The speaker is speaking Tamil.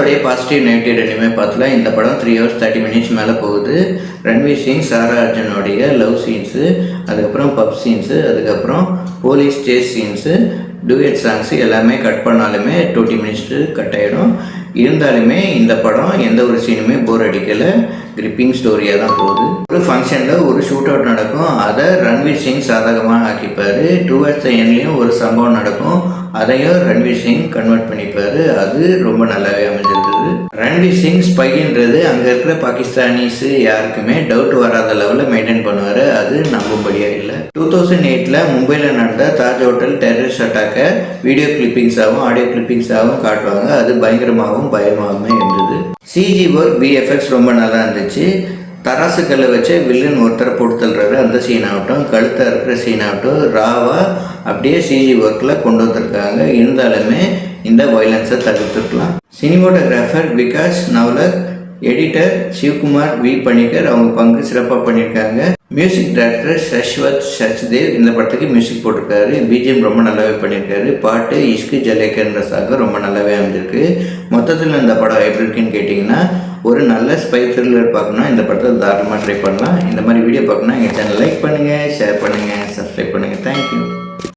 படத்தோடைய பாசிட்டிவ் நெகட்டிவ் ரெண்டுமே பார்த்துலாம். இந்த படம் 3 hours 30 minutes மேலே போகுது. ரன்வீர் சிங் சாரா அர்ஜுனோடைய லவ் சீன்ஸு, அதுக்கப்புறம் பப் சீன்ஸு, அதுக்கப்புறம் police chase scenes, duet songs எல்லாமே கட் பண்ணாலுமே 20 minutes கட் ஆகிடும். இருந்தாலுமே இந்த படம் எந்த ஒரு சீனுமே போர் அடிக்கலை, கிரிப்பிங் ஸ்டோரியாக தான் போகுது. ஒரு ஃபங்க்ஷனில் ஒரு ஷூட் அவுட் நடக்கும், அதை ரன்வீர் சிங் சாதகமாக ஆக்கிப்பார். டுவர்ட்ஸ் எண்ட்லேயும் ஒரு சம்பவம் நடக்கும், அதையும் ரன்வீர் சிங் கன்வெர்ட் பண்ணிப்பார். அது ரொம்ப நல்லாவே அமைஞ்சிருந்தது. ரன்வீர் சிங் ஸ்பைன்றது அங்கே இருக்கிற பாகிஸ்தானிஸு யாருக்குமே டவுட் வராத லெவலில் மெயின்டைன் பண்ணுவார். அது நம்பும்படியாக இல்லை. 2008 மும்பையில் நடந்த தாஜ் ஹோட்டல் டெரரிஸ்ட் அட்டாக்கை வீடியோ கிளிப்பிங்ஸாகவும் ஆடியோ கிளிப்பிங்ஸாகவும் காட்டுவாங்க. அது பயங்கரமாகவும் பயமாகவுமே இருந்தது. சிஜி ஒர்க் விஎஃப்எக்ஸ் ரொம்ப நல்லா இருந்துச்சு. தராசு கல்லை வச்சு வில்லன் ஒருத்தரை போட்டு தள்ளுறாரு, அந்த சீன் ஆகட்டும், கழுத்தாக இருக்கிற சீன் ஆகட்டும், ராவாக அப்படியே சிஜி ஒர்க்கில் கொண்டு வந்திருக்காங்க. இருந்தாலுமே இந்த வயலன்ஸை தடுத்துருக்கலாம். Cinematographer Vikas Nowlakha, editor Sivakumar V Panicker அவங்க பங்கு சிறப்பாக பண்ணியிருக்காங்க. மியூசிக் டைரக்டர் சஷ்வத் சச்தேவ் இந்த படத்துக்கு மியூசிக் போட்டிருக்காரு. பிஜிஎம் ரொம்ப நல்லாவே பண்ணியிருக்காரு. பாட்டு இஷ்கு ஜலேக்கர்ன்ற சாங்கம் ரொம்ப நல்லாவே அமைஞ்சிருக்கு. மொத்தத்தில் இந்த படம் எப்படி இருக்குன்னு கேட்டிங்கன்னா, ஒரு நல்ல ஸ்பை த்ரில்லர் பார்க்கணுன்னா இந்த படத்தை தாராளமாக ட்ரை பண்ணலாம். இந்த மாதிரி வீடியோ பார்க்கணுன்னா எங்கள் சேனல் லைக் பண்ணுங்கள், ஷேர் பண்ணுங்கள், சப்ஸ்கிரைப் பண்ணுங்கள். தேங்க்யூ.